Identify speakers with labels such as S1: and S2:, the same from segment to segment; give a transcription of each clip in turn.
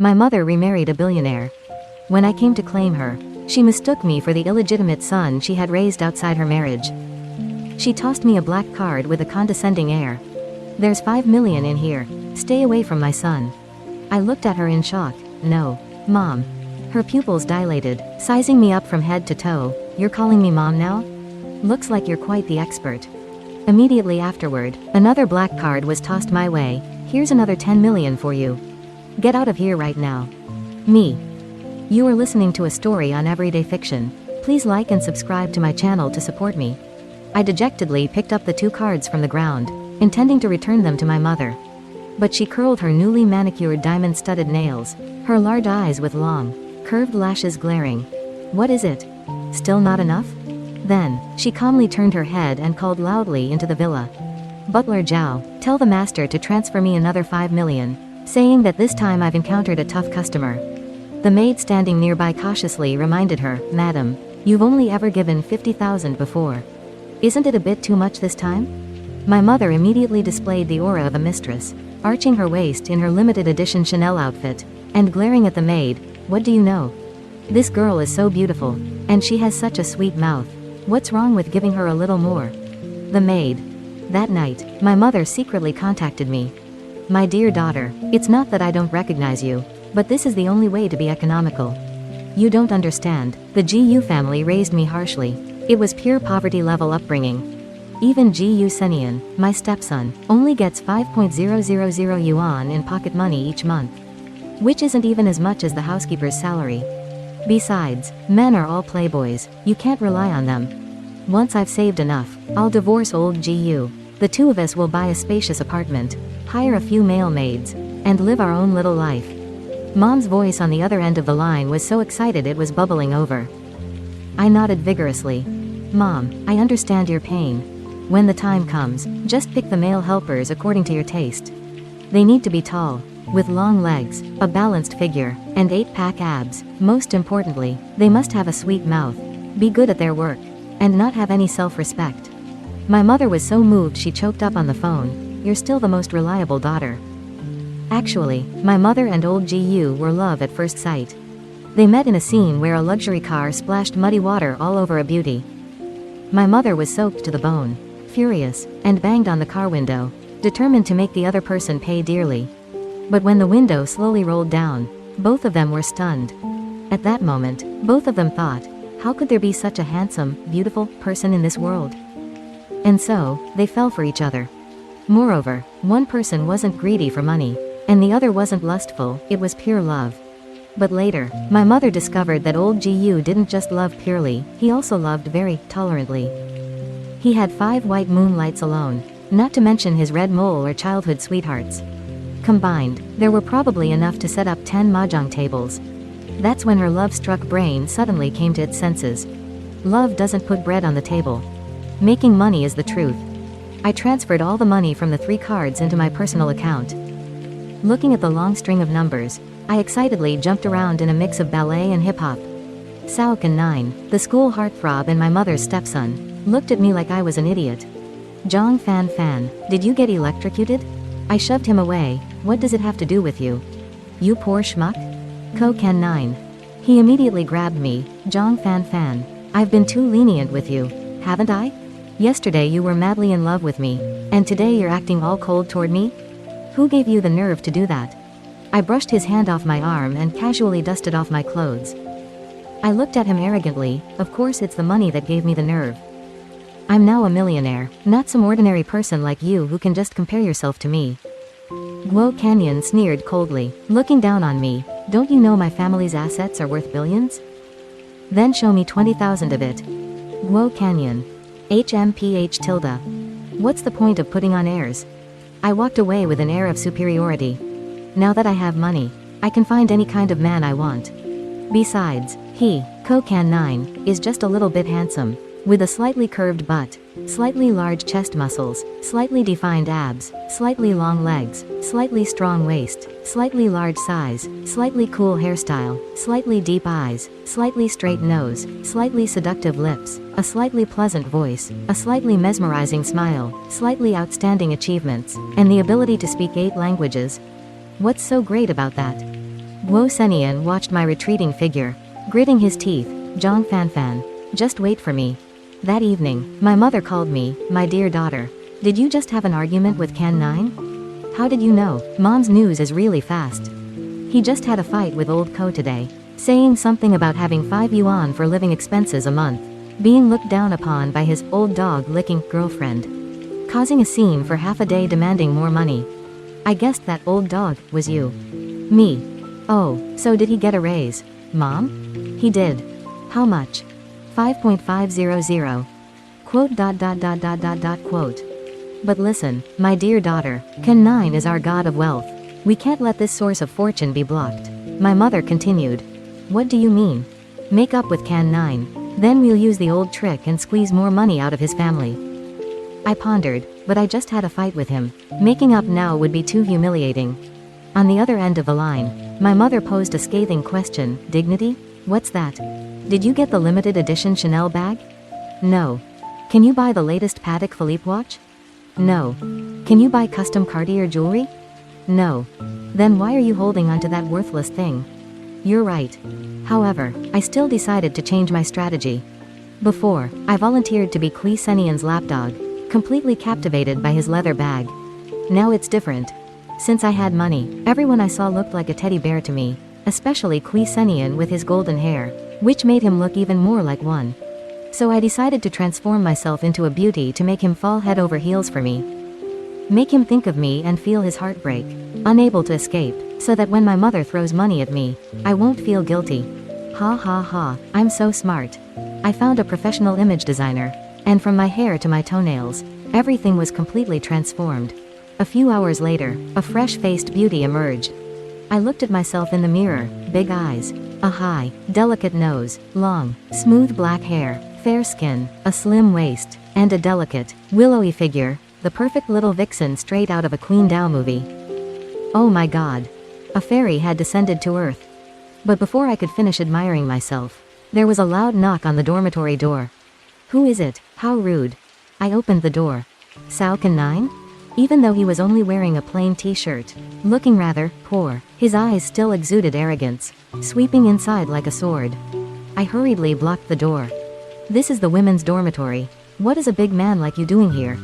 S1: My mother remarried a billionaire. When I came to claim her, she mistook me for the illegitimate son she had raised outside her marriage. She tossed me a black card with a condescending air. "There's 5 million in here. Stay away from my son." I looked at her in shock. "No, Mom." Her pupils dilated, sizing me up from head to toe. "You're calling me Mom now? Looks like you're quite the expert." Immediately afterward, another black card was tossed my way. "Here's another 10 million for you. Get out of here right now." Me. You are listening to a story on Everyday Fiction. Please like and subscribe to my channel to support me. I dejectedly picked up the 2 cards from the ground, intending to return them to my mother. But she curled her newly manicured diamond-studded nails, her large eyes with long, curved lashes glaring. "What is it? Still not enough?" Then, she calmly turned her head and called loudly into the villa. "Butler Zhao, tell the master to transfer me another 5 million, saying that this time I've encountered a tough customer." The maid standing nearby cautiously reminded her, "Madam, you've only ever given 50,000 before. Isn't it a bit too much this time?" My mother immediately displayed the aura of a mistress, arching her waist in her limited edition Chanel outfit, and glaring at the maid. "What do you know? This girl is so beautiful, and she has such a sweet mouth. What's wrong with giving her a little more?" The maid. That night, my mother secretly contacted me. "My dear daughter, it's not that I don't recognize you, but this is the only way to be economical. You don't understand, the GU family raised me harshly. It was pure poverty-level upbringing. Even GU Senian, my stepson, only gets 5.000 yuan in pocket money each month, which isn't even as much as the housekeeper's salary. Besides, men are all playboys, you can't rely on them. Once I've saved enough, I'll divorce old GU. The 2 of us will buy a spacious apartment, hire a few male maids, and live our own little life." Mom's voice on the other end of the line was so excited it was bubbling over. I nodded vigorously. "Mom, I understand your pain. When the time comes, just pick the male helpers according to your taste. They need to be tall, with long legs, a balanced figure, and 8-pack abs. Most importantly, they must have a sweet mouth, be good at their work, and not have any self-respect." My mother was so moved she choked up on the phone. "You're still the most reliable daughter." Actually, my mother and old GU were love at first sight. They met in a scene where a luxury car splashed muddy water all over a beauty. My mother was soaked to the bone, furious, and banged on the car window, determined to make the other person pay dearly. But when the window slowly rolled down, both of them were stunned. At that moment, both of them thought, how could there be such a handsome, beautiful person in this world? And so, they fell for each other. Moreover, one person wasn't greedy for money, and the other wasn't lustful, it was pure love. But later, my mother discovered that old GU didn't just love purely, he also loved very tolerantly. He had 5 white moonlights alone, not to mention his red mole or childhood sweethearts. Combined, there were probably enough to set up 10 mahjong tables. That's when her love-struck brain suddenly came to its senses. Love doesn't put bread on the table. Making money is the truth. I transferred all the money from the 3 cards into my personal account. Looking at the long string of numbers, I excitedly jumped around in a mix of ballet and hip-hop. Saukan 9, the school heartthrob and my mother's stepson, looked at me like I was an idiot. "Zhang Fan, did you get electrocuted?" I shoved him away. "What does it have to do with you? You poor schmuck?" Ko Ken 9. He immediately grabbed me. "Zhang Fan, I've been too lenient with you, haven't I? Yesterday you were madly in love with me, and today you're acting all cold toward me? Who gave you the nerve to do that?" I brushed his hand off my arm and casually dusted off my clothes. I looked at him arrogantly. Of course it's the money that gave me the nerve. I'm now a millionaire, not some ordinary person like you who can just compare yourself to me. Guo Canyon sneered coldly, looking down on me. "Don't you know my family's assets are worth billions? Then show me 20,000 of it." Guo Canyon. HMPH tilde. What's the point of putting on airs? I walked away with an air of superiority. Now that I have money, I can find any kind of man I want. Besides, he, Kokan 9, is just a little bit handsome, with a slightly curved butt, slightly large chest muscles, slightly defined abs, slightly long legs, slightly strong waist, slightly large size, slightly cool hairstyle, slightly deep eyes, slightly straight nose, slightly seductive lips, a slightly pleasant voice, a slightly mesmerizing smile, slightly outstanding achievements, and the ability to speak 8 languages. What's so great about that? Guo Senian watched my retreating figure, gritting his teeth. Zhang Fanfan. Just wait for me. That evening, my mother called me, my dear daughter. Did you just have an argument with Can 9? How did you know? Mom's news is really fast. He just had a fight with old Ko today, saying something about having 5 yuan for living expenses a month, being looked down upon by his old dog-licking girlfriend, causing a scene for half a day demanding more money. I guessed that old dog was you. Me. Oh, so did he get a raise? Mom? He did. How much? 5.500. Quote. But listen, my dear daughter, Can 9 is our god of wealth. We can't let this source of fortune be blocked. My mother continued. What do you mean? Make up with Can 9. Then we'll use the old trick and squeeze more money out of his family. I pondered, but I just had a fight with him. Making up now would be too humiliating. On the other end of the line, my mother posed a scathing question. Dignity? What's that? Did you get the limited edition Chanel bag? No. Can you buy the latest Patek Philippe watch? No. Can you buy custom Cartier jewelry? No. Then why are you holding onto that worthless thing? You're right. However, I still decided to change my strategy. Before, I volunteered to be Kui Senian's lapdog, completely captivated by his leather bag. Now it's different. Since I had money, everyone I saw looked like a teddy bear to me, especially Kui Senian with his golden hair, which made him look even more like one. So I decided to transform myself into a beauty to make him fall head over heels for me. Make him think of me and feel his heartbreak, unable to escape, so that when my mother throws money at me, I won't feel guilty. Ha ha ha, I'm so smart. I found a professional image designer, and from my hair to my toenails, everything was completely transformed. A few hours later, a fresh-faced beauty emerged. I looked at myself in the mirror, big eyes, a high, delicate nose, long, smooth black hair, fair skin, a slim waist, and a delicate, willowy figure, the perfect little vixen straight out of a Queen Dao movie. Oh my god. A fairy had descended to earth. But before I could finish admiring myself, there was a loud knock on the dormitory door. Who is it? How rude. I opened the door. Sao Can 9? Even though he was only wearing a plain t-shirt, looking rather poor, his eyes still exuded arrogance, sweeping inside like a sword. I hurriedly blocked the door. This is the women's dormitory. What is a big man like you doing here?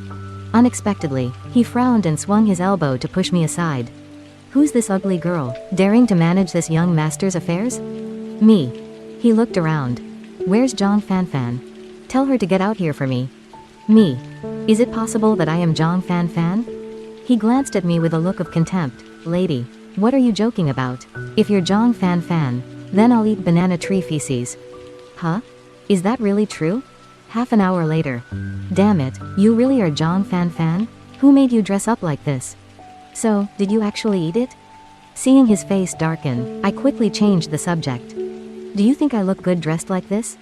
S1: Unexpectedly, he frowned and swung his elbow to push me aside. Who's this ugly girl, daring to manage this young master's affairs? Me. He looked around. Where's Zhang Fanfan? Tell her to get out here for me. Me. Is it possible that I am Zhang Fanfan? He glanced at me with a look of contempt. Lady, what are you joking about? If you're Zhang Fanfan, then I'll eat banana tree feces. Huh? Is that really true? Half an hour later. Damn it, you really are Zhang Fanfan? Who made you dress up like this? So, did you actually eat it? Seeing his face darken, I quickly changed the subject. Do you think I look good dressed like this?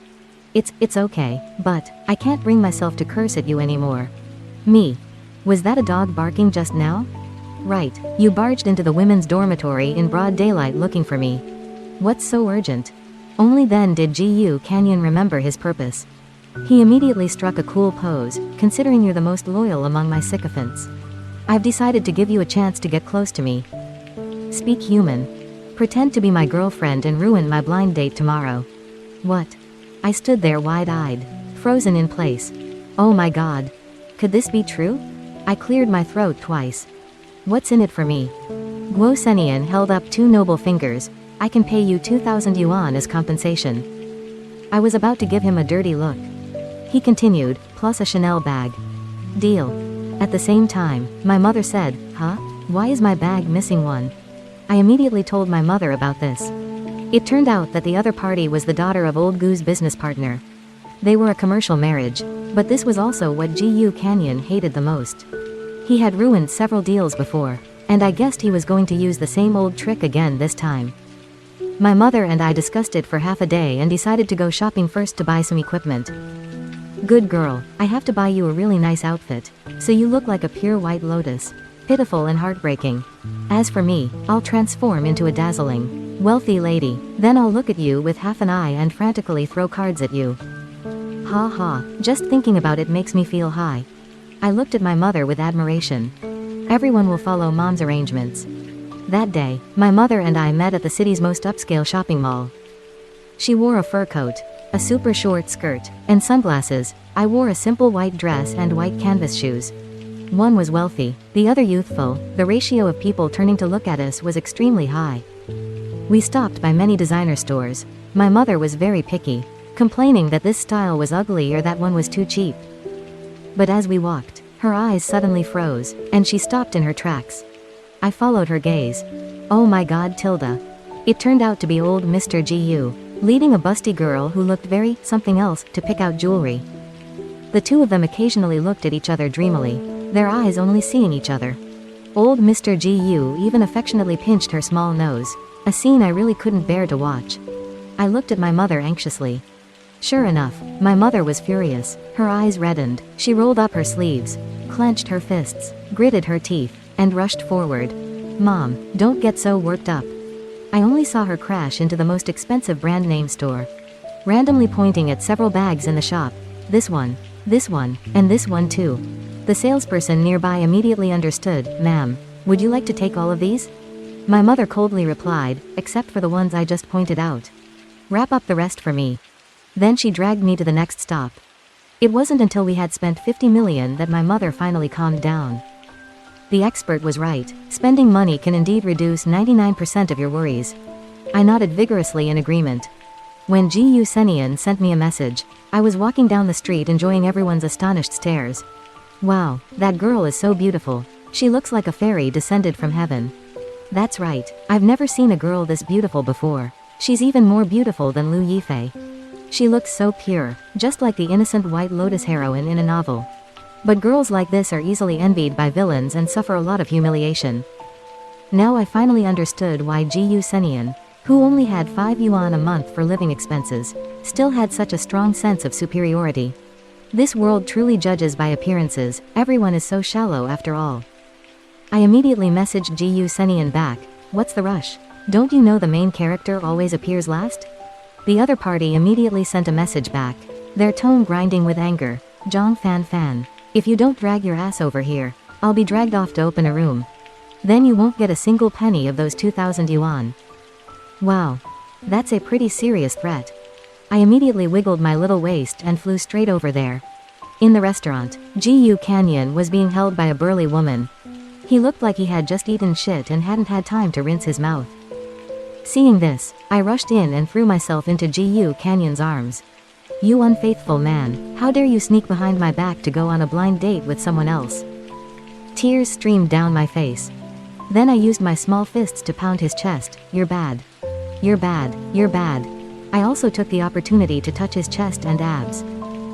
S1: It's okay, but I can't bring myself to curse at you anymore. Me. Was that a dog barking just now? Right, you barged into the women's dormitory in broad daylight looking for me. What's so urgent? Only then did Gu Canyon remember his purpose. He immediately struck a cool pose, considering you're the most loyal among my sycophants. I've decided to give you a chance to get close to me. Speak human. Pretend to be my girlfriend and ruin my blind date tomorrow. What? I stood there wide-eyed, frozen in place. Oh my god. Could this be true? I cleared my throat twice. What's in it for me? Guo Senian held up 2 noble fingers. I can pay you 2,000 yuan as compensation. I was about to give him a dirty look. He continued, plus a Chanel bag. Deal. At the same time, my mother said, huh? Why is my bag missing one? I immediately told my mother about this. It turned out that the other party was the daughter of old Gu's business partner. They were a commercial marriage, but this was also what Gu Canyon hated the most. He had ruined several deals before, and I guessed he was going to use the same old trick again this time. My mother and I discussed it for half a day and decided to go shopping first to buy some equipment. Good girl, I have to buy you a really nice outfit, so you look like a pure white lotus. Pitiful and heartbreaking. As for me, I'll transform into a dazzling, wealthy lady, then I'll look at you with half an eye and frantically throw cards at you. Ha ha, just thinking about it makes me feel high. I looked at my mother with admiration. Everyone will follow mom's arrangements. That day, my mother and I met at the city's most upscale shopping mall. She wore a fur coat, a super short skirt, and sunglasses. I wore a simple white dress and white canvas shoes. One was wealthy, the other youthful. The ratio of people turning to look at us was extremely high. We stopped by many designer stores. My mother was very picky, complaining that this style was ugly or that one was too cheap. But as we walked, her eyes suddenly froze, and she stopped in her tracks. I followed her gaze. Oh my God, Tilda. It turned out to be old Mr. Gu, leading a busty girl who looked very something else to pick out jewelry. The two of them occasionally looked at each other dreamily, their eyes only seeing each other. Old Mr. Gu even affectionately pinched her small nose, a scene I really couldn't bear to watch. I looked at my mother anxiously. Sure enough, my mother was furious. Her eyes reddened. She rolled up her sleeves, clenched her fists, gritted her teeth, and rushed forward. Mom, don't get so worked up. I only saw her crash into the most expensive brand name store, randomly pointing at several bags in the shop. This one, and this one too. The salesperson nearby immediately understood. Ma'am, would you like to take all of these? My mother coldly replied, except for the ones I just pointed out. Wrap up the rest for me. Then she dragged me to the next stop. It wasn't until we had spent 50 million that my mother finally calmed down. The expert was right. Spending money can indeed reduce 99% of your worries. I nodded vigorously in agreement. When Gu Senian sent me a message, I was walking down the street enjoying everyone's astonished stares. Wow, that girl is so beautiful. She looks like a fairy descended from heaven. That's right, I've never seen a girl this beautiful before. She's even more beautiful than Lu Yifei. She looks so pure, just like the innocent White Lotus heroine in a novel. But girls like this are easily envied by villains and suffer a lot of humiliation. Now I finally understood why Gu Senian, who only had 5 yuan a month for living expenses, still had such a strong sense of superiority. This world truly judges by appearances. Everyone is so shallow after all. I immediately messaged Gu Senian back. What's the rush? Don't you know the main character always appears last? The other party immediately sent a message back, their tone grinding with anger. Zhang Fan. If you don't drag your ass over here, I'll be dragged off to open a room. Then you won't get a single penny of those 2,000 yuan. Wow. That's a pretty serious threat. I immediately wiggled my little waist and flew straight over there. In the restaurant, Gu Canyon was being held by a burly woman. He looked like he had just eaten shit and hadn't had time to rinse his mouth. Seeing this, I rushed in and threw myself into Gu Canyon's arms. You unfaithful man, how dare you sneak behind my back to go on a blind date with someone else? Tears streamed down my face. Then I used my small fists to pound his chest. You're bad. You're bad. You're bad. I also took the opportunity to touch his chest and abs.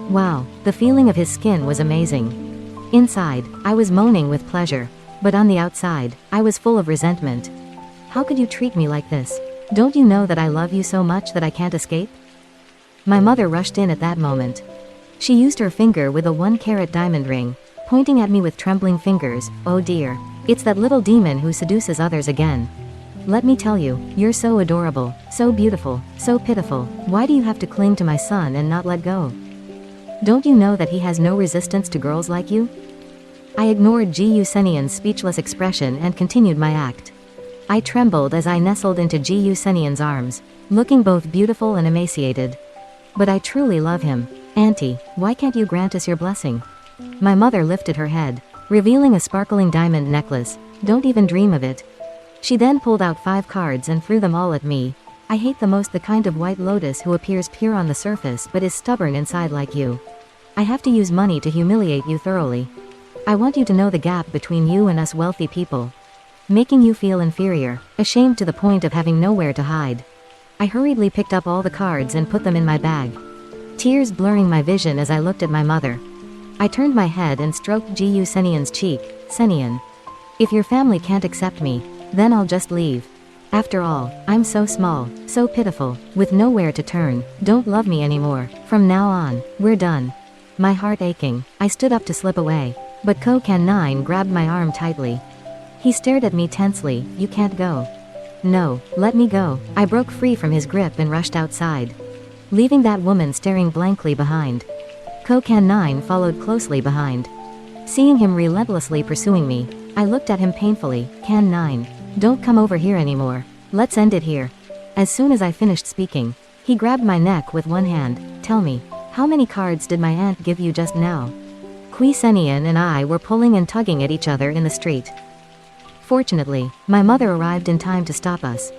S1: Wow, the feeling of his skin was amazing. Inside, I was moaning with pleasure. But on the outside, I was full of resentment. How could you treat me like this? Don't you know that I love you so much that I can't escape? My mother rushed in at that moment. She used her finger with a 1-carat diamond ring, pointing at me with trembling fingers. Oh dear, it's that little demon who seduces others again. Let me tell you, you're so adorable, so beautiful, so pitiful. Why do you have to cling to my son and not let go? Don't you know that he has no resistance to girls like you? I ignored Gu Senian's speechless expression and continued my act. I trembled as I nestled into Gu Senian's arms, looking both beautiful and emaciated. But I truly love him. Auntie, why can't you grant us your blessing? My mother lifted her head, revealing a sparkling diamond necklace. Don't even dream of it. She then pulled out 5 cards and threw them all at me. I hate the most the kind of White Lotus who appears pure on the surface but is stubborn inside like you. I have to use money to humiliate you thoroughly. I want you to know the gap between you and us wealthy people. Making you feel inferior, ashamed to the point of having nowhere to hide. I hurriedly picked up all the cards and put them in my bag, tears blurring my vision as I looked at my mother. I turned my head and stroked Gu Senian's cheek. Senian, if your family can't accept me, then I'll just leave. After all, I'm so small, so pitiful, with nowhere to turn. Don't love me anymore. From now on, we're done. My heart aching, I stood up to slip away, but Ko Kan 9 grabbed my arm tightly. He stared at me tensely. You can't go. No, let me go. I broke free from his grip and rushed outside, leaving that woman staring blankly behind. Ko Kan 9 followed closely behind. Seeing him relentlessly pursuing me, I looked at him painfully. Kan 9. Don't come over here anymore. Let's end it here. As soon as I finished speaking, he grabbed my neck with one hand. Tell me, how many cards did my aunt give you just now? Senian and I were pulling and tugging at each other in the street. Fortunately, my mother arrived in time to stop us.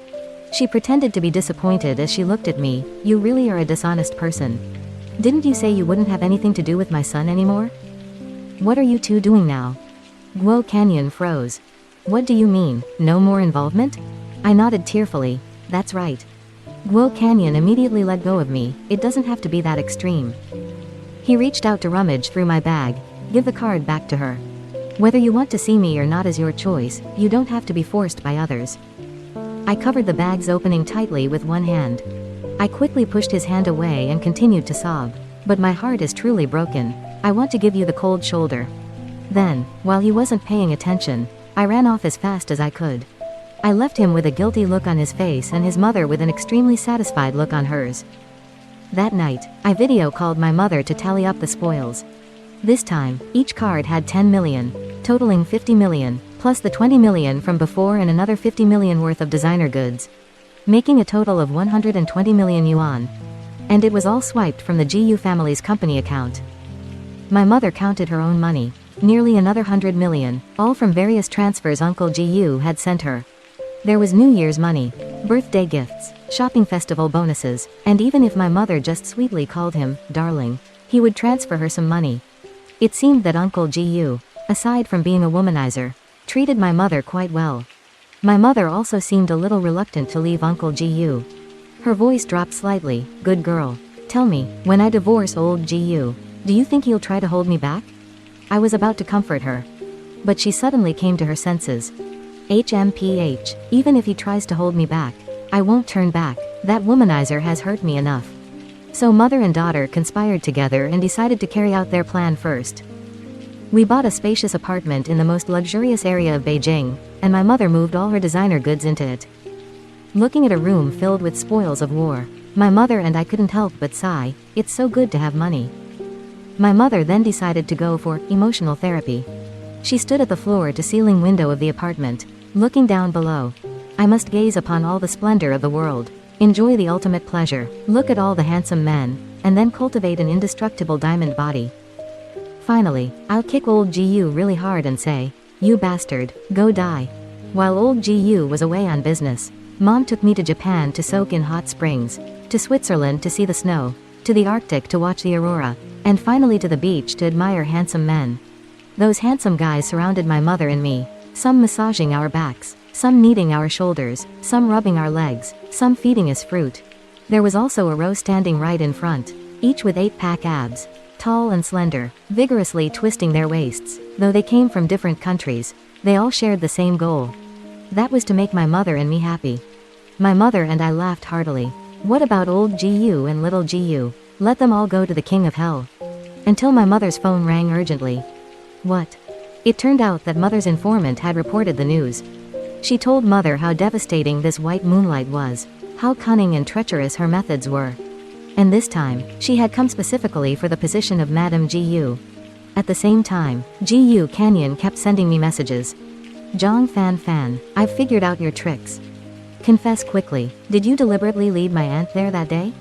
S1: She pretended to be disappointed as she looked at me. You really are a dishonest person. Didn't you say you wouldn't have anything to do with my son anymore? What are you two doing now? Guo Canyon froze. What do you mean, no more involvement? I nodded tearfully. That's right. Guo Canyon immediately let go of me. It doesn't have to be that extreme. He reached out to rummage through my bag. Give the card back to her. Whether you want to see me or not is your choice. You don't have to be forced by others. I covered the bag's opening tightly with one hand. I quickly pushed his hand away and continued to sob. But my heart is truly broken. I want to give you the cold shoulder. Then, while he wasn't paying attention, I ran off as fast as I could. I left him with a guilty look on his face and his mother with an extremely satisfied look on hers. That night, I video called my mother to tally up the spoils. This time, each card had 10 million, totaling 50 million, plus the 20 million from before and another 50 million worth of designer goods, making a total of 120 million yuan. And it was all swiped from the GU family's company account. My mother counted her own money, nearly another 100 million, all from various transfers Uncle GU had sent her. There was New Year's money, birthday gifts, shopping festival bonuses, and even if my mother just sweetly called him, darling, he would transfer her some money. It seemed that Uncle GU, aside from being a womanizer, treated my mother quite well. My mother also seemed a little reluctant to leave Uncle GU. Her voice dropped slightly. Good girl. Tell me, when I divorce old GU, do you think he'll try to hold me back? I was about to comfort her. But she suddenly came to her senses. HMPH, even if he tries to hold me back, I won't turn back. That womanizer has hurt me enough. So mother and daughter conspired together and decided to carry out their plan first. We bought a spacious apartment in the most luxurious area of Beijing, and my mother moved all her designer goods into it. Looking at a room filled with spoils of war, my mother and I couldn't help but sigh. It's so good to have money. My mother then decided to go for emotional therapy. She stood at the floor-to-ceiling window of the apartment, looking down below. I must gaze upon all the splendor of the world, enjoy the ultimate pleasure, look at all the handsome men, and then cultivate an indestructible diamond body. Finally, I'll kick old GU really hard and say, you bastard, go die. While old GU was away on business, Mom took me to Japan to soak in hot springs, to Switzerland to see the snow, to the Arctic to watch the aurora, and finally to the beach to admire handsome men. Those handsome guys surrounded my mother and me, some massaging our backs, some kneading our shoulders, some rubbing our legs, some feeding us fruit. There was also a row standing right in front, each with 8-pack abs, tall and slender, vigorously twisting their waists. Though they came from different countries, they all shared the same goal. That was to make my mother and me happy. My mother and I laughed heartily. What about old GU and little GU? Let them all go to the king of hell. Until my mother's phone rang urgently. What? It turned out that mother's informant had reported the news. She told mother how devastating this white moonlight was, how cunning and treacherous her methods were. And this time, she had come specifically for the position of Madame GU. At the same time, GU Canyon kept sending me messages. Zhang Fan, I've figured out your tricks. Confess quickly, did you deliberately lead my aunt there that day?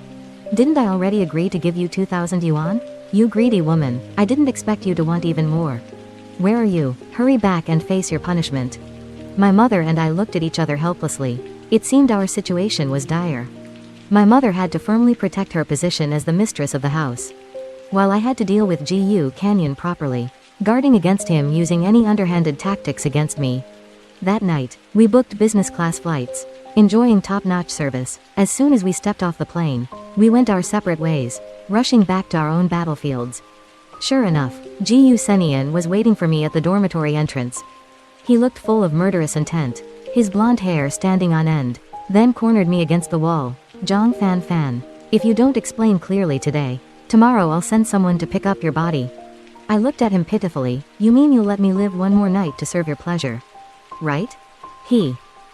S1: Didn't I already agree to give you 2,000 yuan? You greedy woman, I didn't expect you to want even more. Where are you? Hurry back and face your punishment. My mother and I looked at each other helplessly. It seemed our situation was dire. My mother had to firmly protect her position as the mistress of the house, while I had to deal with GU Canyon properly, guarding against him using any underhanded tactics against me. That night, we booked business class flights, enjoying top-notch service. As soon as we stepped off the plane, we went our separate ways, rushing back to our own battlefields. Sure enough, GU Senian was waiting for me at the dormitory entrance. He looked full of murderous intent, his blonde hair standing on end, then cornered me against the wall. Zhang Fan, if you don't explain clearly today, tomorrow I'll send someone to pick up your body. I looked at him pitifully. You mean you'll let me live one more night to serve your pleasure? Right?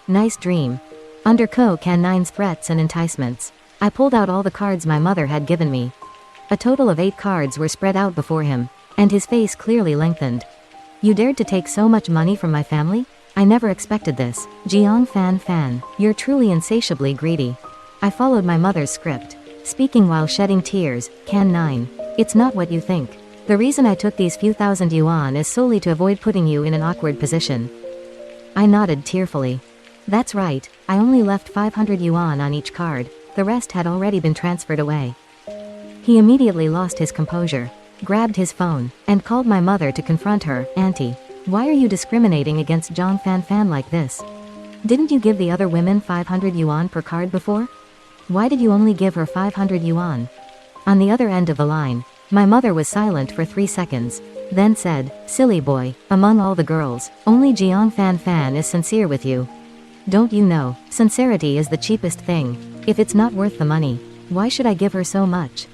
S1: Nice dream. Under Ko-Kan-9's threats and enticements, I pulled out all the cards my mother had given me. A total of 8 cards were spread out before him, and his face clearly lengthened. You dared to take so much money from my family? I never expected this. Jiang Fan, you're truly insatiably greedy. I followed my mother's script. Speaking while shedding tears, Can 9. It's not what you think. The reason I took these few thousand yuan is solely to avoid putting you in an awkward position. I nodded tearfully. That's right, I only left 500 yuan on each card, the rest had already been transferred away. He immediately lost his composure, grabbed his phone, and called my mother to confront her. Auntie, why are you discriminating against Jiang Fan like this? Didn't you give the other women 500 yuan per card before? Why did you only give her 500 yuan? On the other end of the line, my mother was silent for 3 seconds, then said, silly boy, among all the girls, only Jiang Fan is sincere with you. Don't you know, sincerity is the cheapest thing. If it's not worth the money, why should I give her so much?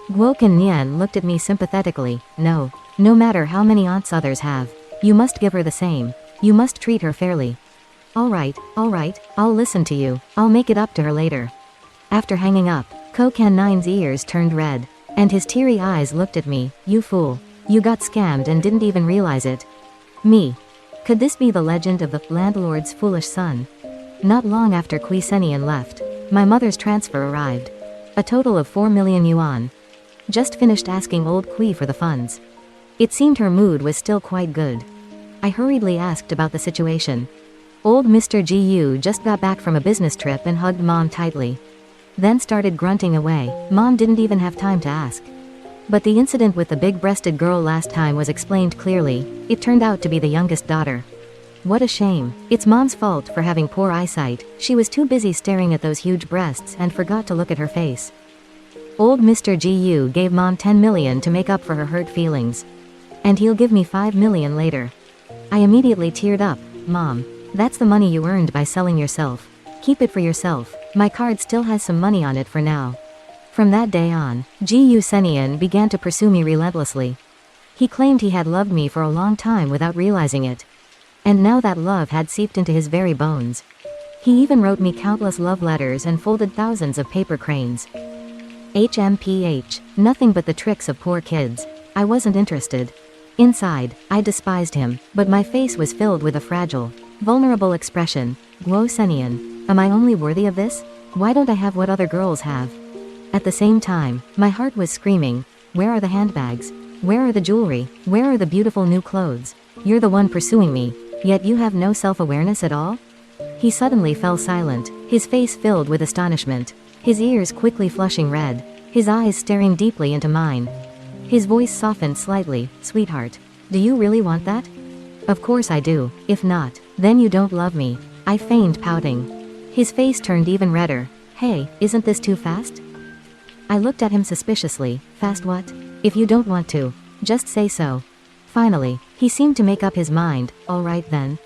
S1: Guo Nian looked at me sympathetically. No matter how many aunts others have, you must give her the same. You must treat her fairly. Alright, I'll listen to you, I'll make it up to her later. After hanging up, Ko Can 9's ears turned red, and his teary eyes looked at me. You fool. You got scammed and didn't even realize it. Me. Could this be the legend of the landlord's foolish son? Not long after Kui Senian left, my mother's transfer arrived. A total of 4 million yuan. Just finished asking old Kui for the funds. It seemed her mood was still quite good. I hurriedly asked about the situation. Old Mr. Gu just got back from a business trip and hugged Mom tightly. Then started grunting away. Mom didn't even have time to ask. But the incident with the big-breasted girl last time was explained clearly. It turned out to be the youngest daughter. What a shame. It's Mom's fault for having poor eyesight. She was too busy staring at those huge breasts and forgot to look at her face. Old Mr. Gu gave Mom 10 million to make up for her hurt feelings. And he'll give me 5 million later. I immediately teared up. Mom, that's the money you earned by selling yourself. Keep it for yourself. My card still has some money on it for now. From that day on, Gu Senian began to pursue me relentlessly. He claimed he had loved me for a long time without realizing it. And now that love had seeped into his very bones. He even wrote me countless love letters and folded thousands of paper cranes. HMPH, nothing but the tricks of poor kids. I wasn't interested. Inside, I despised him, but my face was filled with a fragile, vulnerable expression. Guo Senian, am I only worthy of this? Why don't I have what other girls have? At the same time, my heart was screaming, where are the handbags? Where are the jewelry? Where are the beautiful new clothes? You're the one pursuing me, yet you have no self-awareness at all? He suddenly fell silent, his face filled with astonishment, his ears quickly flushing red, his eyes staring deeply into mine. His voice softened slightly. Sweetheart, do you really want that? Of course I do. If not, then you don't love me. I feigned pouting. His face turned even redder. Hey, isn't this too fast? I looked at him suspiciously. Fast what? If you don't want to, just say so. Finally, he seemed to make up his mind. All right then.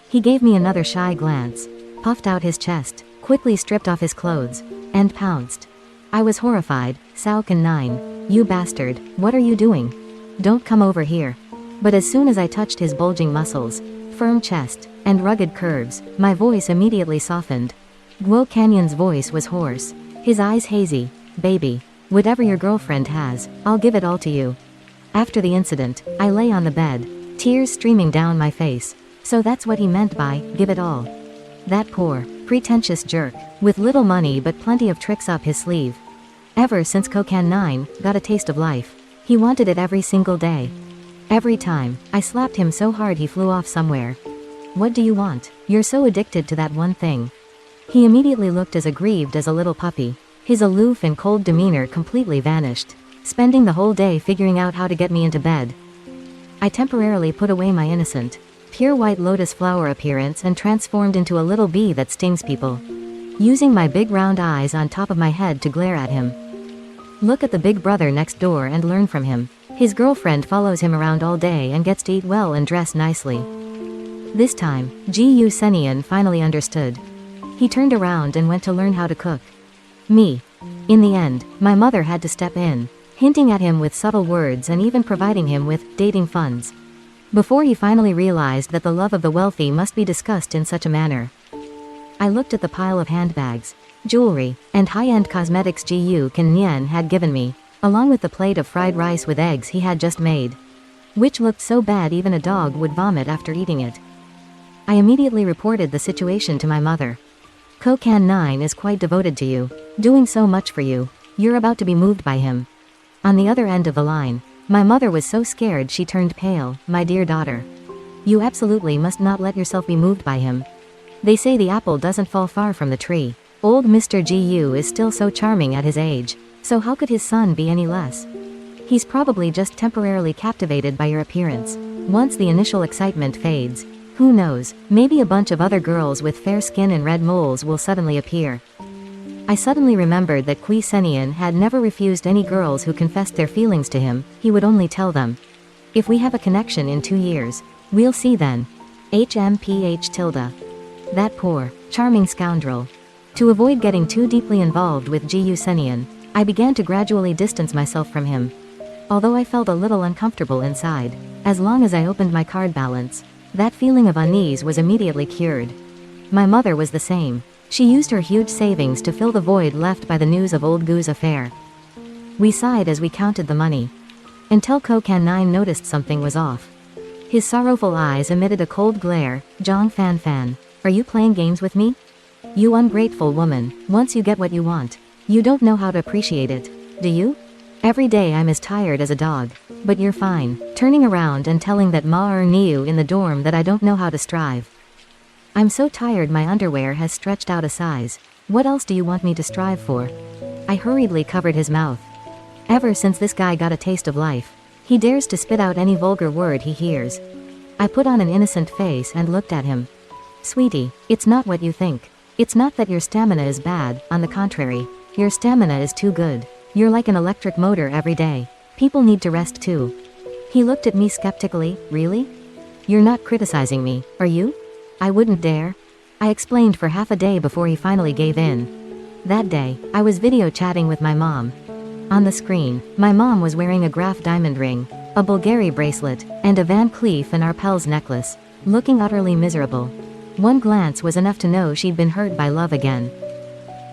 S1: He gave me another shy glance, puffed out his chest, quickly stripped off his clothes, and pounced. I was horrified. Sao Can 9, you bastard, what are you doing? Don't come over here. But as soon as I touched his bulging muscles, firm chest, and rugged curves, my voice immediately softened. Guo Canyon's voice was hoarse, his eyes hazy. Baby, whatever your girlfriend has, I'll give it all to you. After the incident, I lay on the bed, tears streaming down my face. So that's what he meant by, give it all. That poor, pretentious jerk, with little money but plenty of tricks up his sleeve. Ever since Kokan 9 got a taste of life, he wanted it every single day. Every time, I slapped him so hard he flew off somewhere. What do you want? You're so addicted to that one thing. He immediately looked as aggrieved as a little puppy. His aloof and cold demeanor completely vanished, spending the whole day figuring out how to get me into bed. I temporarily put away my innocent, pure white lotus flower appearance and transformed into a little bee that stings people, using my big round eyes on top of my head to glare at him. Look at the big brother next door and learn from him. His girlfriend follows him around all day and gets to eat well and dress nicely. This time, Gu Senian finally understood. He turned around and went to learn how to cook. Me. In the end, my mother had to step in, hinting at him with subtle words and even providing him with dating funds, before he finally realized that the love of the wealthy must be discussed in such a manner. I looked at the pile of handbags, jewelry, and high-end cosmetics Gu Nian had given me, along with the plate of fried rice with eggs he had just made, which looked so bad even a dog would vomit after eating it. I immediately reported the situation to my mother. Can9 is quite devoted to you, doing so much for you. You're about to be moved by him. On the other end of the line, my mother was so scared she turned pale. My dear daughter, you absolutely must not let yourself be moved by him. They say the apple doesn't fall far from the tree. Old Mr. GU is still so charming at his age, so how could his son be any less? He's probably just temporarily captivated by your appearance. Once the initial excitement fades, who knows, maybe a bunch of other girls with fair skin and red moles will suddenly appear. I suddenly remembered that Kui Senian had never refused any girls who confessed their feelings to him. He would only tell them, if we have a connection in 2 years, we'll see then. HMPH tilde. That poor, charming scoundrel. To avoid getting too deeply involved with Gu Senian, I began to gradually distance myself from him. Although I felt a little uncomfortable inside, as long as I opened my card balance, that feeling of unease was immediately cured. My mother was the same. She used her huge savings to fill the void left by the news of old Gu's affair. We sighed as we counted the money. Until Can9 noticed something was off. His sorrowful eyes emitted a cold glare. Zhang Fan, are you playing games with me? You ungrateful woman, once you get what you want, you don't know how to appreciate it, do you? Every day I'm as tired as a dog, but you're fine, turning around and telling that Niu in the dorm that I don't know how to strive. I'm so tired my underwear has stretched out a size. What else do you want me to strive for? I hurriedly covered his mouth. Ever since this guy got a taste of life, he dares to spit out any vulgar word he hears. I put on an innocent face and looked at him. Sweetie, it's not what you think. It's not that your stamina is bad, on the contrary, your stamina is too good. You're like an electric motor every day. People need to rest too. He looked at me skeptically. Really? You're not criticizing me, are you? I wouldn't dare. I explained for half a day before he finally gave in. That day, I was video chatting with my mom. On the screen, my mom was wearing a Graf diamond ring, a Bulgari bracelet, and a Van Cleef and Arpels necklace, looking utterly miserable. One glance was enough to know she'd been hurt by love again.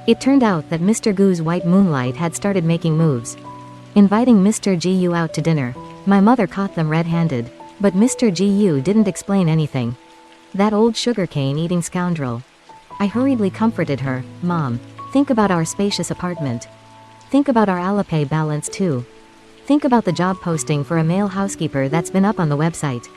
S1: It turned out that Mr. Gu's white Moonlight had started making moves. Inviting Mr. Gu out to dinner, my mother caught them red-handed, but Mr. Gu didn't explain anything. That old sugarcane-eating scoundrel. I hurriedly comforted her. Mom, think about our spacious apartment. Think about our Alipay balance too. Think about the job posting for a male housekeeper that's been up on the website.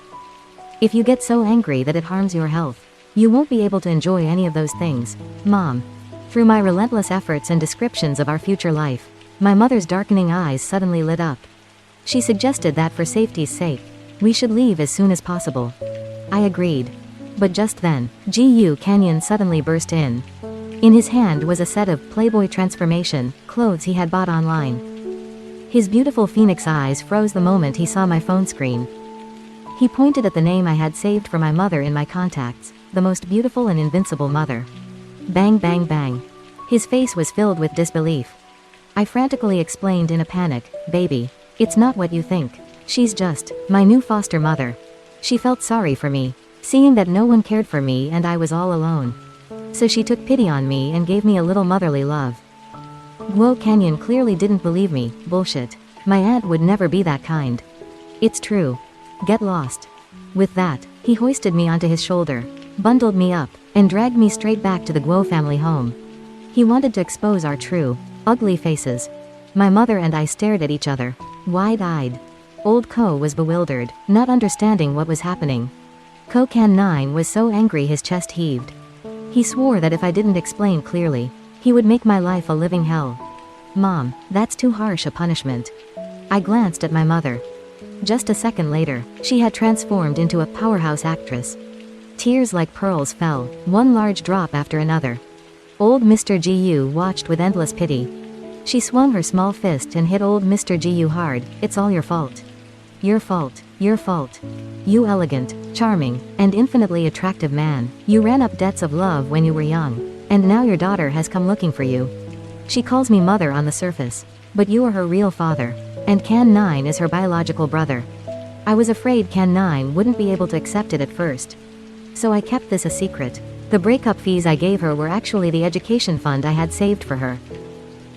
S1: If you get so angry that it harms your health, you won't be able to enjoy any of those things. Mom. Through my relentless efforts and descriptions of our future life, my mother's darkening eyes suddenly lit up. She suggested that for safety's sake, we should leave as soon as possible. I agreed. But just then, Gu Canyon suddenly burst in. In his hand was a set of Playboy transformation clothes he had bought online. His beautiful phoenix eyes froze the moment he saw my phone screen. He pointed at the name I had saved for my mother in my contacts, the most beautiful and invincible mother. Bang bang bang. His face was filled with disbelief. I frantically explained in a panic, baby, it's not what you think. She's just my new foster mother. She felt sorry for me, seeing that no one cared for me and I was all alone. So she took pity on me and gave me a little motherly love. Guo Canyon clearly didn't believe me. Bullshit. My aunt would never be that kind. It's true. Get lost. With that, he hoisted me onto his shoulder, bundled me up, and dragged me straight back to the Guo family home. He wanted to expose our true, ugly faces. My mother and I stared at each other, wide-eyed. Old Ko was bewildered, not understanding what was happening. Can9 was so angry his chest heaved. He swore that if I didn't explain clearly, he would make my life a living hell. Mom, that's too harsh a punishment. I glanced at my mother. Just a second later, she had transformed into a powerhouse actress. Tears like pearls fell, one large drop after another. Old Mr. Gu watched with endless pity. She swung her small fist and hit old Mr. Gu hard. It's all your fault. Your fault. Your fault. You elegant, charming, and infinitely attractive man. You ran up debts of love when you were young, and now your daughter has come looking for you. She calls me mother on the surface, but you are her real father, and Can9 is her biological brother. I was afraid Can9 wouldn't be able to accept it at first. So I kept this a secret. The breakup fees I gave her were actually the education fund I had saved for her.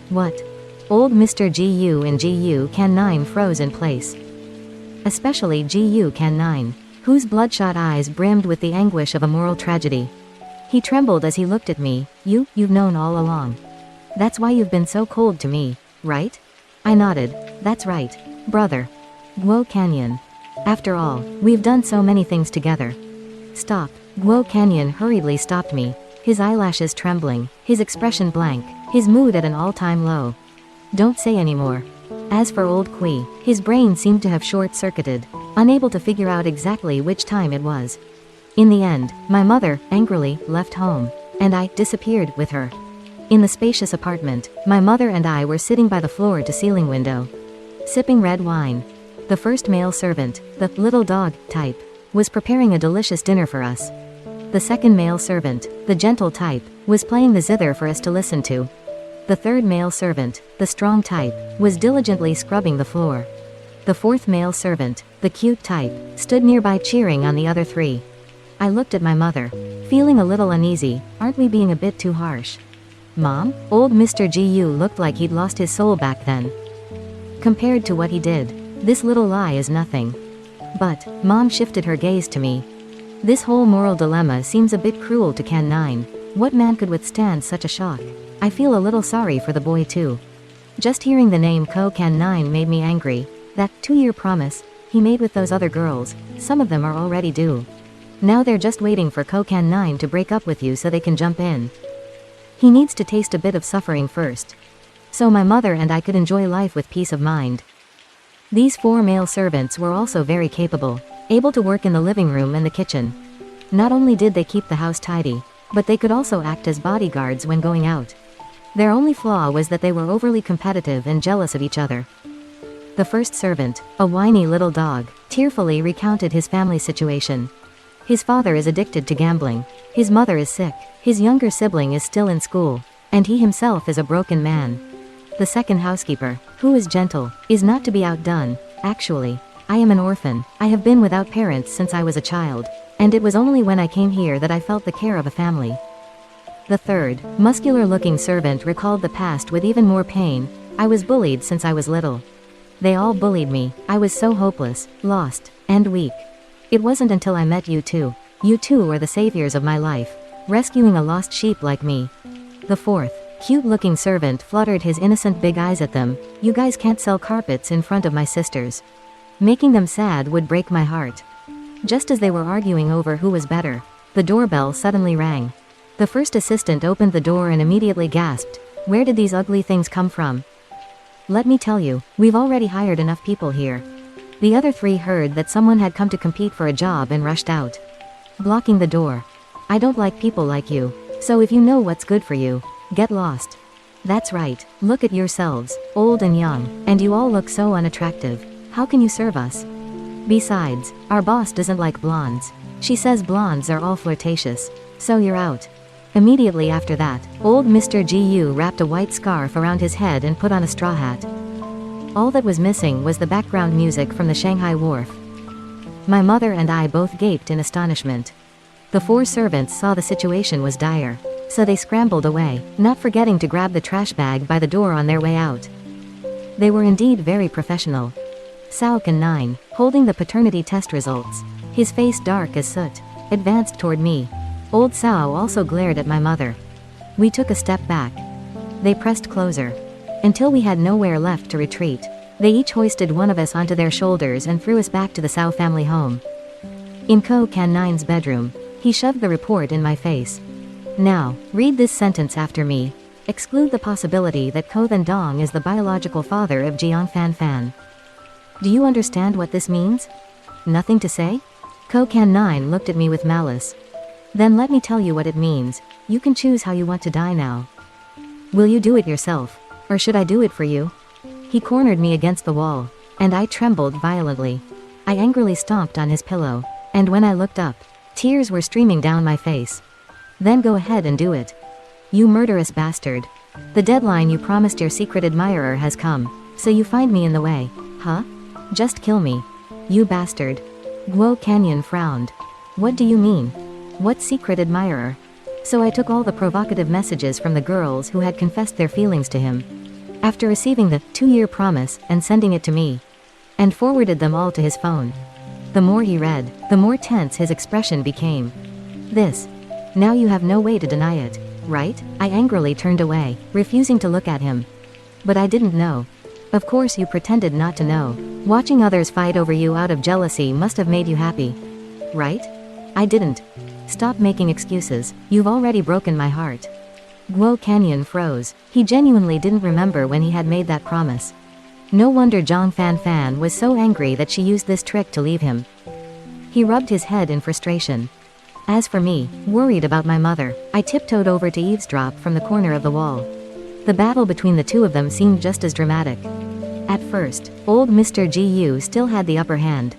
S1: What? Old Mr. Gu and Gu Can9 froze in place. Especially Gu Can9, whose bloodshot eyes brimmed with the anguish of a moral tragedy. He trembled as he looked at me. You've known all along. That's why you've been so cold to me, right? I nodded. That's right, brother. Guo Canyon. After all, we've done so many things together. Stop. Guo Canyon hurriedly stopped me, his eyelashes trembling, his expression blank, his mood at an all-time low. Don't say anymore. As for old Kui, his brain seemed to have short-circuited, unable to figure out exactly which time it was. In the end, my mother, angrily, left home, and I disappeared with her. In the spacious apartment, my mother and I were sitting by the floor-to-ceiling window, sipping red wine. The first male servant, the little dog type, was preparing a delicious dinner for us. The second male servant, the gentle type, was playing the zither for us to listen to. The third male servant, the strong type, was diligently scrubbing the floor. The fourth male servant, the cute type, stood nearby cheering on the other three. I looked at my mother, feeling a little uneasy. Aren't we being a bit too harsh? Mom? Old Mr. Gu looked like he'd lost his soul back then. Compared to what he did, this little lie is nothing. But, Mom shifted her gaze to me. This whole moral dilemma seems a bit cruel to Can 9. What man could withstand such a shock? I feel a little sorry for the boy too. Just hearing the name Ko Can 9 made me angry. That 2-year promise he made with those other girls, some of them are already due. Now they're just waiting for Ko Can 9 to break up with you so they can jump in. He needs to taste a bit of suffering first, so my mother and I could enjoy life with peace of mind. These 4 male servants were also very capable, able to work in the living room and the kitchen. Not only did they keep the house tidy, but they could also act as bodyguards when going out. Their only flaw was that they were overly competitive and jealous of each other. The first servant, a whiny little dog, tearfully recounted his family situation. His father is addicted to gambling, his mother is sick, his younger sibling is still in school, and he himself is a broken man. The second housekeeper, who is gentle, is not to be outdone. Actually, I am an orphan. I have been without parents since I was a child, and it was only when I came here that I felt the care of a family. The third, muscular-looking servant recalled the past with even more pain. I was bullied since I was little. They all bullied me. I was so hopeless, lost, and weak. It wasn't until I met you two. You two are the saviors of my life, rescuing a lost sheep like me. The fourth, cute-looking servant fluttered his innocent big eyes at them. You guys can't sell carpets in front of my sisters. Making them sad would break my heart. Just as they were arguing over who was better, the doorbell suddenly rang. The first assistant opened the door and immediately gasped, "Where did these ugly things come from?" Let me tell you, we've already hired enough people here. The other 3 heard that someone had come to compete for a job and rushed out, blocking the door. I don't like people like you, so if you know what's good for you, get lost. That's right, look at yourselves, old and young, and you all look so unattractive. How can you serve us? Besides, our boss doesn't like blondes. She says blondes are all flirtatious. So you're out. Immediately after that, old Mr. Gu wrapped a white scarf around his head and put on a straw hat. All that was missing was the background music from the Shanghai Wharf. My mother and I both gaped in astonishment. The 4 servants saw the situation was dire, so they scrambled away, not forgetting to grab the trash bag by the door on their way out. They were indeed very professional. Sao Can 9, holding the paternity test results, his face dark as soot, advanced toward me. Old Sao also glared at my mother. We took a step back. They pressed closer. Until we had nowhere left to retreat, they each hoisted one of us onto their shoulders and threw us back to the Sao family home. In Ko Can 9's bedroom, he shoved the report in my face. Now, read this sentence after me. Exclude the possibility that Ko Then Dong is the biological father of Jiang Fan Fan. Do you understand what this means? Nothing to say? Ko Can 9 looked at me with malice. Then let me tell you what it means. You can choose how you want to die now. Will you do it yourself? Or should I do it for you? He cornered me against the wall, and I trembled violently. I angrily stomped on his pillow, and when I looked up, tears were streaming down my face. Then go ahead and do it. You murderous bastard. The deadline you promised your secret admirer has come, so you find me in the way, huh? Just kill me. You bastard. Guo Canyon frowned. What do you mean? What secret admirer? So I took all the provocative messages from the girls who had confessed their feelings to him, after receiving the 2-year promise and sending it to me, and forwarded them all to his phone. The more he read, the more tense his expression became. This. Now you have no way to deny it, right? I angrily turned away, refusing to look at him. But I didn't know. Of course you pretended not to know. Watching others fight over you out of jealousy must have made you happy. Right? I didn't. Stop making excuses, you've already broken my heart. Guo Canyon froze. He genuinely didn't remember when he had made that promise. No wonder Zhang Fan was so angry that she used this trick to leave him. He rubbed his head in frustration. As for me, worried about my mother, I tiptoed over to eavesdrop from the corner of the wall. The battle between the two of them seemed just as dramatic. At first, old Mr. Gu still had the upper hand.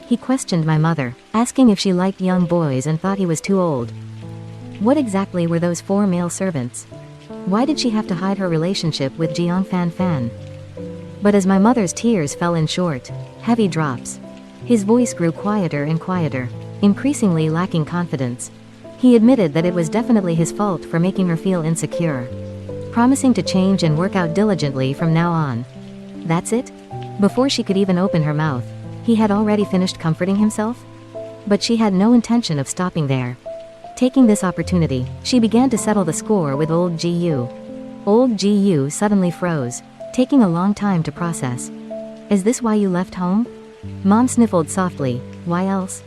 S1: He questioned my mother, asking if she liked young boys and thought he was too old. What exactly were those 4 male servants? Why did she have to hide her relationship with Jiang Fan? But as my mother's tears fell in short, heavy drops, his voice grew quieter and quieter, increasingly lacking confidence. He admitted that it was definitely his fault for making her feel insecure, promising to change and work out diligently from now on. That's it? Before she could even open her mouth, he had already finished comforting himself? But she had no intention of stopping there. Taking this opportunity, she began to settle the score with old Gu. Old Gu suddenly froze, taking a long time to process. Is this why you left home? Mom sniffled softly. Why else?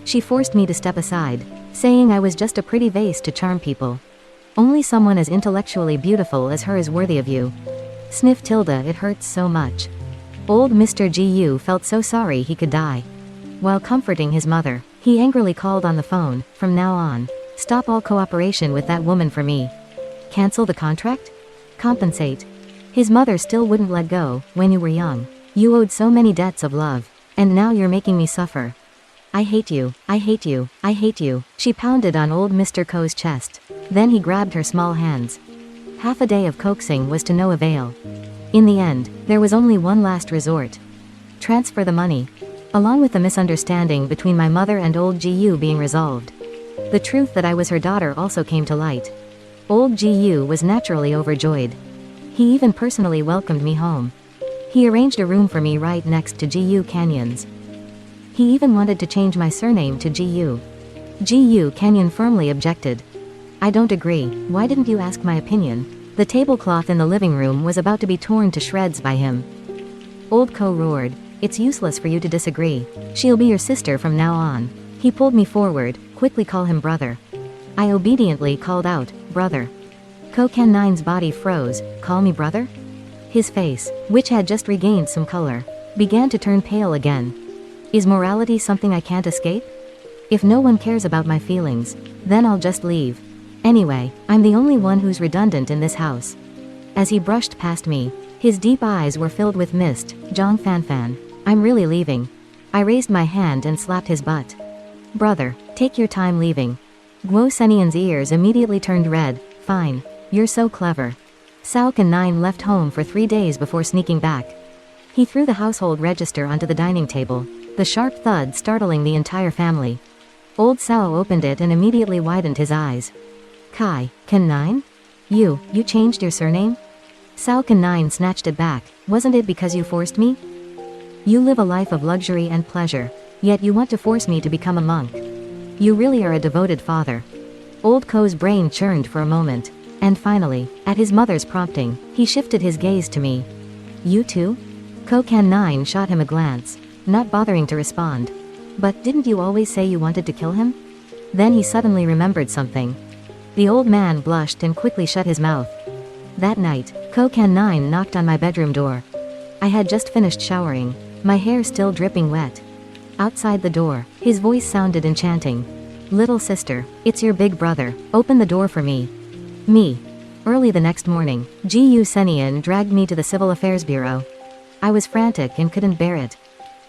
S1: She forced me to step aside, saying I was just a pretty vase to charm people. Only someone as intellectually beautiful as her is worthy of you. Sniff tilde, it hurts so much. Old Mr. Gu felt so sorry he could die. While comforting his mother, he angrily called on the phone. From now on, stop all cooperation with that woman for me. Cancel the contract? Compensate. His mother still wouldn't let go. When you were young, you owed so many debts of love, and now you're making me suffer. I hate you, I hate you, I hate you. She pounded on old Mr. Ko's chest. Then he grabbed her small hands. Half a day of coaxing was to no avail. In the end, there was only one last resort. Transfer the money. Along with the misunderstanding between my mother and old Gu being resolved, the truth that I was her daughter also came to light. Old Gu was naturally overjoyed. He even personally welcomed me home. He arranged a room for me right next to Gu Canyon's. He even wanted to change my surname to Gu. Gu Canyon firmly objected. I don't agree. Why didn't you ask my opinion? The tablecloth in the living room was about to be torn to shreds by him. Old Ko roared. It's useless for you to disagree. She'll be your sister from now on. He pulled me forward. Quickly call him brother. I obediently called out, brother. Ko Can9's body froze. Call me brother? His face, which had just regained some color, began to turn pale again. Is morality something I can't escape? If no one cares about my feelings, then I'll just leave. Anyway, I'm the only one who's redundant in this house. As he brushed past me, his deep eyes were filled with mist. Zhang Fan, I'm really leaving. I raised my hand and slapped his butt. Brother, take your time leaving. Guo Senian's ears immediately turned red. Fine. You're so clever. Cao Can9 left home for 3 days before sneaking back. He threw the household register onto the dining table, the sharp thud startling the entire family. Old Cao opened it and immediately widened his eyes. Kai, Can9? You changed your surname? Cao Can9 snatched it back. Wasn't it because you forced me? You live a life of luxury and pleasure, yet you want to force me to become a monk. You really are a devoted father. Old Ko's brain churned for a moment, and finally, at his mother's prompting, he shifted his gaze to me. You too? Ko Can9 shot him a glance, not bothering to respond. But didn't you always say you wanted to kill him? Then he suddenly remembered something. The old man blushed and quickly shut his mouth. That night, Ko Can9 knocked on my bedroom door. I had just finished showering, my hair still dripping wet. Outside the door, his voice sounded enchanting. Little sister, it's your big brother, open the door for me. Me. Early the next morning, Gu Senian dragged me to the Civil Affairs Bureau. I was frantic and couldn't bear it.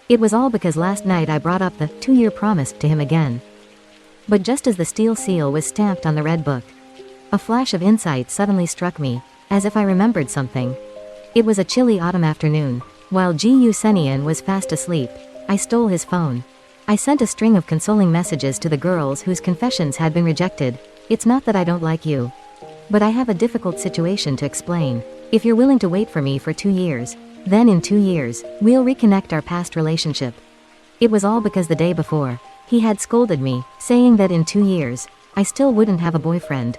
S1: It was all because last night I brought up the 2-year promise to him again. But just as the steel seal was stamped on the red book, a flash of insight suddenly struck me, as if I remembered something. It was a chilly autumn afternoon. While Gu Senian was fast asleep, I stole his phone. I sent a string of consoling messages to the girls whose confessions had been rejected. It's not that I don't like you, but I have a difficult situation to explain. If you're willing to wait for me for 2 years, then in 2 years, we'll reconnect our past relationship. It was all because the day before, he had scolded me, saying that in 2 years, I still wouldn't have a boyfriend.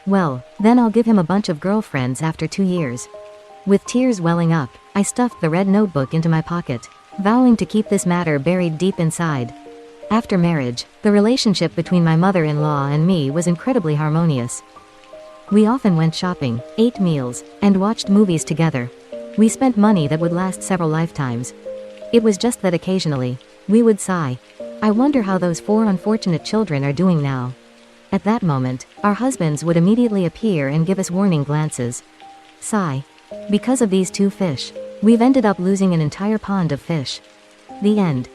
S1: Well, then I'll give him a bunch of girlfriends after 2 years. With tears welling up, I stuffed the red notebook into my pocket, vowing to keep this matter buried deep inside. After marriage, the relationship between my mother-in-law and me was incredibly harmonious. We often went shopping, ate meals, and watched movies together. We spent money that would last several lifetimes. It was just that occasionally, we would sigh. I wonder how those 4 unfortunate children are doing now. At that moment, our husbands would immediately appear and give us warning glances. Sigh. Because of these 2 fish, we've ended up losing an entire pond of fish. The end.